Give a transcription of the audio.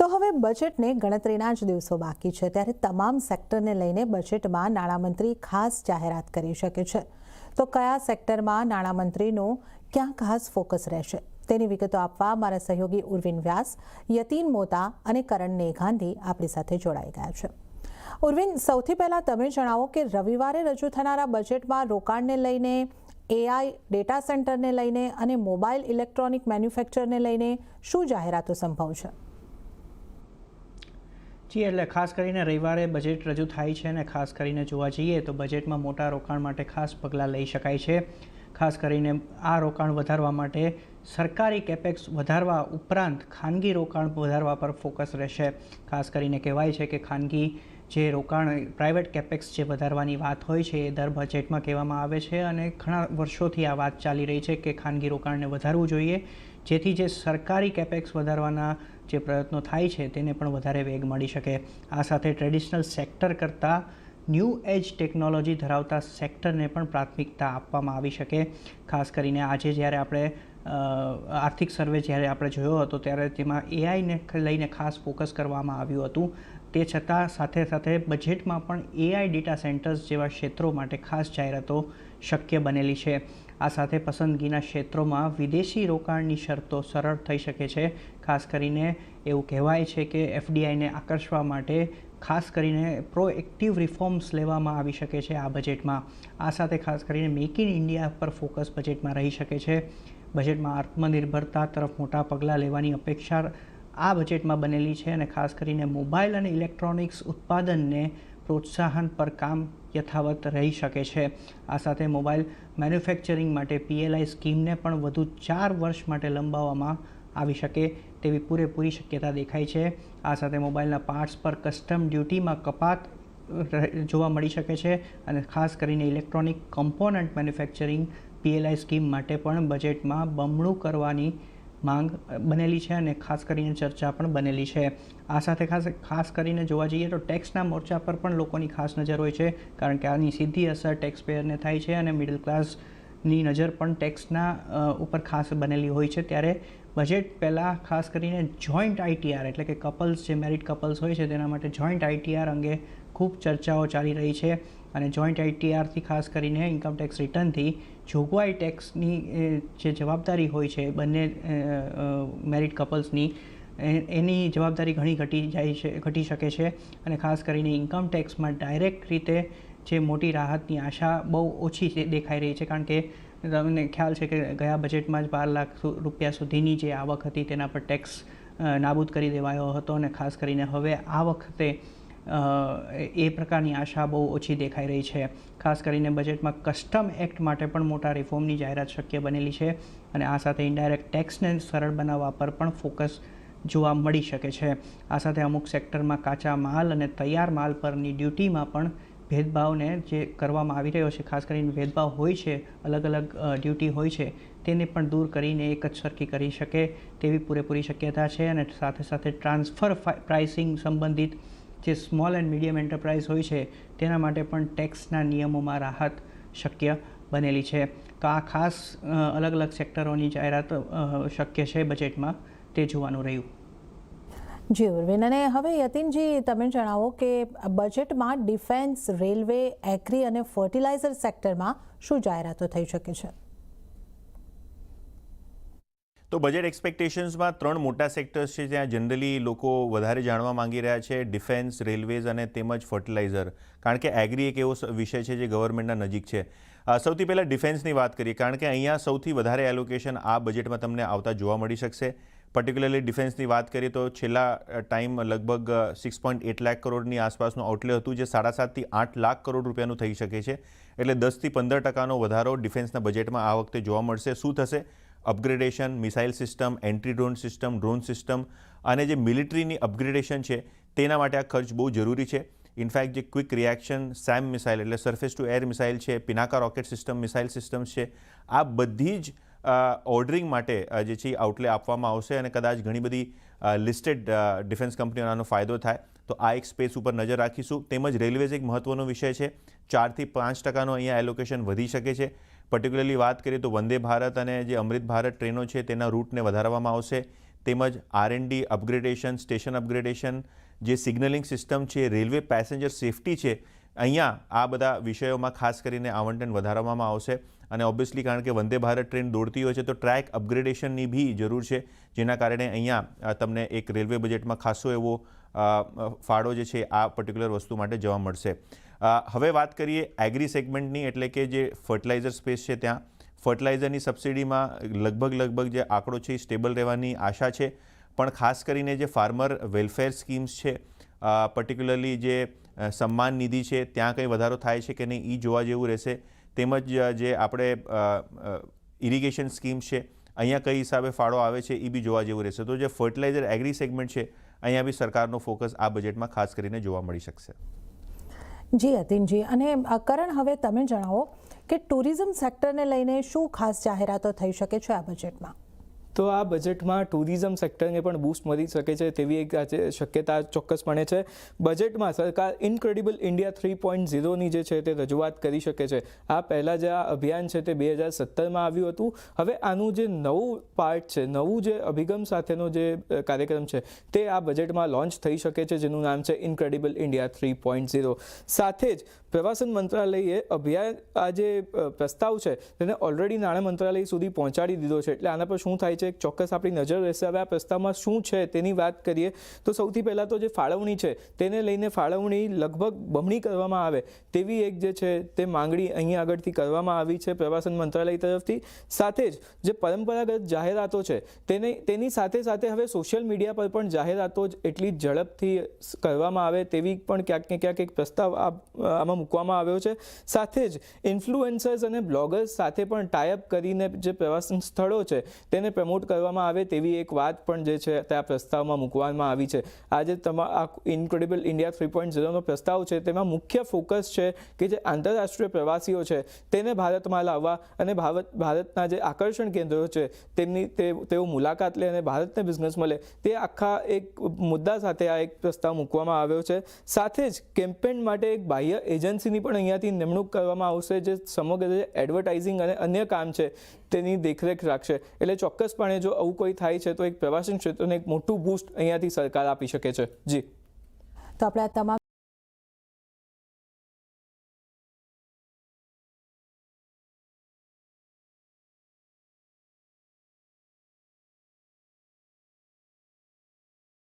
તો હવે બજેટને ગણતરીના જ દિવસો બાકી છે, ત્યારે તમામ સેક્ટરને લઈને બજેટમાં નાણામંત્રી ખાસ જાહેરાત કરી શકે છે. તો કયા સેક્ટરમાં નાણામંત્રીનું ક્યાં ખાસ ફોકસ રહેશે તેની વિગતો આપવા મારા સહયોગી ઉર્વિન વ્યાસ, યતીન મોતા અને કરણ નેઘાંધી આપણી સાથે જોડાઈ ગયા છે. ઉર્વિન, સૌથી પહેલા તમે જણાવો કે રવિવારે રજૂ થનારા બજેટમાં રોકાણને લઈને, AI ડેટા સેન્ટરને લઈને અને મોબાઈલ ઇલેક્ટ્રોનિક મેન્યુફેક્ચરને લઈને શું જાહેરાતો સંભવ છે? જી, એટલે ખાસ કરીને રવિવારે બજેટ રજૂ થાય છે અને ખાસ કરીને જોવા જઈએ તો બજેટમાં મોટા રોકાણ માટે ખાસ પગલાં લઈ શકાય છે. ખાસ કરીને આ રોકાણ વધારવા માટે સરકારી કેપેક્સ વધારવા ઉપરાંત ખાનગી રોકાણ વધારવા પર ફોકસ રહેશે. ખાસ કરીને કહેવાય છે કે ખાનગી જે રોકાણ પ્રાઇવેટ કેપેક્સ જે વધારવાની વાત હોય છે એ દર બજેટમાં કહેવામાં આવે છે અને ઘણા વર્ષોથી આ વાત ચાલી રહી છે કે ખાનગી રોકાણને વધારવું જોઈએ, જેથી જે સરકારી કેપેક્સ વધારવાના જે પ્રયત્નો થાય છે તેને પણ વધારે વેગ મળી શકે. આ સાથે ટ્રેડિશનલ સેક્ટર કરતાં ન્યૂ એજ ટેકનોલોજી ધરાવતા સેક્ટરને પણ પ્રાથમિકતા આપવામાં આવી શકે. ખાસ કરીને આજે જ્યારે આપણે આર્થિક સર્વે જ્યારે આપણે જોયો હતો ત્યારે તેમાં AIને લઈને ખાસ ફોકસ કરવામાં આવ્યું હતું. તે છતાં સાથે સાથે બજેટમાં પણ AI ડેટા સેન્ટર્સ જેવા ક્ષેત્રો માટે ખાસ જાહેરાતો શક્ય બનેલી છે. આ સાથે પસંદગીના ક્ષેત્રોમાં વિદેશી રોકાણની શરતો સરળ થઈ શકે છે. ખાસ કરીને એવું કહેવાય છે કે FDIને આકર્ષવા માટે ખાસ કરીને પ્રોએક્ટિવ રિફોર્મ્સ લેવામાં આવી શકે છે આ બજેટમાં. આ સાથે ખાસ કરીને મેક ઇન ઇન્ડિયા પર ફોકસ બજેટમાં રહી શકે છે. બજેટમાં આત્મનિર્ભરતા તરફ મોટા પગલાં લેવાની અપેક્ષા આ બજેટમાં બનેલી છે અને ખાસ કરીને મોબાઈલ અને ઇલેક્ટ્રોનિક્સ ઉત્પાદનને પ્રોત્સાહન પર કામ યથાવત રહી શકે છે. આ સાથે મોબાઈલ મેન્યુફેક્ચરિંગ માટે PLI સ્કીમને પણ વધુ 4 વર્ષ માટે લંબાવવામાં આવી શકે તેવી પૂરેપૂરી શક્યતા દેખાય છે. આ સાથે મોબાઈલના પાર્ટ્સ પર કસ્ટમ ડ્યુટીમાં કપાત જોવા મળી શકે છે અને ખાસ કરીને electronic component manufacturing PLI scheme માટે પણ બજેટમાં બમણું કરવાની માંગ બનેલી છે અને ખાસ કરીને ચર્ચા પણ બનેલી છે. આ સાથે ખાસ કરીને જોવા જઈએ તો ટેક્સના મોરચા પર પણ લોકોની ખાસ નજર હોય છે, કારણ કે આની સીધી અસર ટેક્સ પેયરને થાય છે અને મિડલ ક્લાસની નજર પણ ટેક્સના ઉપર ખાસ બનેલી હોય છે. ત્યારે બજેટ પહેલાં ખાસ કરીને જોઈન્ટ ITR એટલે કે કપલ્સ જે મેરિડ કપલ્સ હોય છે તેના માટે જોઈન્ટ ITR અંગે ખૂબ ચર્ચાઓ ચાલી રહી છે અને જોઈન્ટ ITRથી ખાસ કરીને ઇન્કમ ટેક્સ રિટર્નથી જોગવાઈ ટેક્સની જે જવાબદારી હોય છે બંને મેરિડ કપલ્સની, એની જવાબદારી ઘણી ઘટી શકે છે અને ખાસ કરીને ઇન્કમ ટેક્સમાં ડાયરેક્ટ રીતે જે મોટી રાહતની આશા બહુ ઓછી દેખાઈ રહી છે, કારણ કે તમને ખ્યાલ છે કે ગયા બજેટમાં જ 12 લાખ રૂપિયા સુધીની જે આવક હતી તેના પર ટેક્સ નાબૂદ કરી દેવાયો હતો અને ખાસ કરીને હવે આ વખતે એ પ્રકારની આશા બહુ ઓછી દેખાઈ રહી છે. ખાસ કરીને બજેટમાં કસ્ટમ એક્ટ માટે પણ મોટા રિફોર્મની જાહેરાત શક્ય બનેલી છે અને આ સાથે ઇનડાયરેક્ટ ટેક્સને સરળ બનાવવા પર પણ ફોકસ જોવા મળી શકે છે. આ સાથે અમુક સેક્ટરમાં કાચા માલ અને તૈયાર માલ પરની ડ્યુટીમાં પણ ભેદભાવને જે કરવામાં આવી રહ્યો છે, ખાસ કરીને ભેદભાવ હોય છે, અલગ અલગ ડ્યુટી હોય છે, તેને પણ દૂર કરીને એક જ સરખી કરી શકે તેવી પૂરેપૂરી શક્યતા છે. અને સાથે સાથે ટ્રાન્સફર પ્રાઇસિંગ સંબંધિત જે સ્મોલ એન્ડ મીડિયમ એન્ટરપ્રાઇઝ હોય છે તેના માટે પણ ટેક્સના નિયમોમાં રાહત શક્ય બનેલી છે. તો આ ખાસ અલગ અલગ સેક્ટરોની જાહેરાત શક્ય છે બજેટમાં, તે જોવાનું રહ્યું. જી ઉર્વિન, અને હવે યતીનજી તમે જણાવો કે બજેટમાં ડિફેન્સ, રેલવે, એગ્રી અને ફર્ટિલાઇઝર સેક્ટરમાં શું જાહેરાતો થઈ શકે છે? તો બજેટ એક્સપેક્ટેશન્સમાં 3 મોટા સેક્ટર્સ છે જ્યાં જનરલી લોકો વધારે જાણવા માંગી રહ્યા છે: ડિફેન્સ, રેલવેઝ અને તેમજ ફર્ટિલાઇઝર, કારણ કે એગ્રી એક એવો વિષય છે જે ગવર્મેન્ટના નજીક છે. સૌથી પહેલાં ડિફેન્સની વાત કરીએ, કારણ કે અહીંયા સૌથી વધારે એલોકેશન આ બજેટમાં તમને આવતા જોવા મળી શકશે. પર્ટિક્યુલરલી ડિફેન્સની વાત કરીએ તો છેલ્લા ટાઈમ લગભગ 6.8 લાખ કરોડની આસપાસનું આઉટલે હતું, જે 7.5 થી 8 લાખ કરોડ રૂપિયાનું થઈ શકે છે. એટલે 10 થી 15% વધારો ડિફેન્સના બજેટમાં આ વખતે જોવા મળશે. શું થશે? Upgradation, missile system, anti drone system અને જે મિલિટરીની અપગ્રેડેશન છે તેના માટે આ ખર્ચ બહુ જરૂરી છે. ઇનફેક્ટ જે ક્વિક રિએક્શન SAM મિસાઇલ એટલે સરફેસ ટુ એર મિસાઇલ છે, Pinaka rocket system missile systems છે, આ બધી જ ઓર્ડરિંગ માટે જે છે આઉટલે આપવામાં આવશે અને કદાચ ઘણી બધી લિસ્ટેડ ડિફેન્સ કંપનીઓનો આનો ફાયદો થાય. તો આ એક સ્પેસ ઉપર નજર રાખીશું. તેમજ રેલવેઝ એક મહત્ત્વનો વિષય છે. 4 થી 5% અહીંયા એલોકેશન વધી શકે છે. પર્ટિક્યુલરલી વાત કરીએ તો વંદે ભારત અને જે અમૃત ભારત ટ્રેનો છે તેના રૂટને વધારવામાં આવશે. તેમજ R&D અપગ્રેડેશન, સ્ટેશન અપગ્રેડેશન, જે સિગ્નલિંગ સિસ્ટમ છે, રેલવે પેસેન્જર સેફટી છે, અહીંયા આ બધા વિષયોમાં ખાસ કરીને આવંટન વધારવામાં આવશે. અને ઓબ્વિયસલી કારણ કે વંદે ભારત ટ્રેન દોડતી હોય છે તો ટ્રેક અપગ્રેડેશનની બી જરૂર છે, જેના કારણે અહીંયા તમને એક રેલવે બજેટમાં ખાસો એવો ફાળો જે છે આ પર્ટિક્યુલર વસ્તુ માટે જોવા મળશે. હવે વાત કરીએ એગ્રી સેગમેન્ટની, એટલે કે જે ફર્ટિલાઇઝર સ્પેસ છે ત્યાં ફર્ટિલાઇઝરની સબસિડીમાં લગભગ જે આંકડો છે એ સ્ટેબલ રહેવાની આશા છે. પણ ખાસ કરીને જે ફાર્મર વેલફેર સ્કીમ્સ છે, પર્ટિક્યુલરલી જે સન્માન નિધિ છે, ત્યાં કંઈ વધારો થાય છે કે નહીં એ જોવા જેવું રહેશે. તેમજ જે આપણે ઇરિગેશન સ્કીમ્સ છે, અહીંયા કઈ હિસાબે ફાળો આવે છે એ બી જોવા જેવું રહેશે. તો જે ફર્ટિલાઇઝર એગ્રી સેગમેન્ટ છે, અહીંયા બી સરકારનો ફોકસ આ બજેટમાં ખાસ કરીને જોવા મળી શકશે. જી અતીનજી, અને કરણ, હવે તમે જણાવો કે ટુરિઝમ સેક્ટરને લઈને શું ખાસ જાહેરાતો થઈ શકે છે આ બજેટમાં? તો આ બજેટમાં ટુરિઝમ સેક્ટરને પણ બૂસ્ટ મળી શકે છે તેવી એક આજે શક્યતા ચોક્કસપણે છે. બજેટમાં સરકાર ઇનક્રેડિબલ ઇન્ડિયા 3.0ની જે છે તે રજૂઆત કરી શકે છે. આ પહેલાં જે આ અભિયાન છે તે 2017માં આવ્યું હતું. હવે આનું જે નવું પાર્ટ છે, નવું જે અભિગમ સાથેનો જે કાર્યક્રમ છે તે આ બજેટમાં લોન્ચ થઈ શકે છે, જેનું નામ છે ઇનક્રેડિબલ ઇન્ડિયા 3.0. સાથે જ પ્રવાસન મંત્રાલયે અભિયાન આ જે પ્રસ્તાવ છે તેને ઓલરેડી નાણાં મંત્રાલય સુધી પહોંચાડી દીધો છે. એટલે આના પર શું થાય છે એક ચોક્કસ આપણી નજર રહેશે. હવે આ પ્રસ્તાવમાં શું છે તેની વાત કરીએ તો સૌથી પહેલાં તો જે ફાળવણી છે તેને લઈને ફાળવણી લગભગ બમણી કરવામાં આવે તેવી એક જે છે તે માંગણી અહીંયા આગળથી કરવામાં આવી છે પ્રવાસન મંત્રાલય તરફથી. સાથે જ જે પરંપરાગત જાહેરાતો છે તેની સાથે સાથે હવે સોશિયલ મીડિયા પર પણ જાહેરાતો જ એટલી ઝડપથી કરવામાં આવે તેવી પણ ક્યાંક ને ક્યાંક એક પ્રસ્તાવ આમાં મૂકવામાં આવ્યો છે. સાથે જ ઇન્ફ્લુએન્સર્સ અને બ્લોગર્સ સાથે પણ ટાઈઅપ કરીને જે પ્રવાસન સ્થળો છે તેને પ્રમોટ કરવામાં આવે તેવી એક વાત પણ જે છે તે આ પ્રસ્તાવમાં મૂકવામાં આવી છે. આજે આ ઇનક્રેડિબલ ઇન્ડિયા 3.0નો પ્રસ્તાવ છે તેમાં મુખ્ય ફોકસ છે કે જે આંતરરાષ્ટ્રીય પ્રવાસીઓ છે તેને ભારતમાં લાવવા અને ભારતના જે આકર્ષણ કેન્દ્રો છે તેઓ મુલાકાત લે અને ભારતને બિઝનેસ મળે, તે આખા એક મુદ્દા સાથે આ એક પ્રસ્તાવ મૂકવામાં આવ્યો છે. સાથે જ કેમ્પેન માટે એક બાહ્ય એજન્સીની પણ અહીંયાથી નિમણૂક કરવામાં આવશે, જે સમગ્ર જે એડવર્ટાઇઝિંગ અને અન્ય કામ છે તેની દેખરેખ રાખશે. એટલે ચોક્કસપણે જો આવું કોઈ થાય છે તો એક પ્રવાસન ક્ષેત્રને એક મોટું બૂસ્ટ અહીંયાથી સરકાર આપી શકે છે. જી, તો આપણે આ તમામ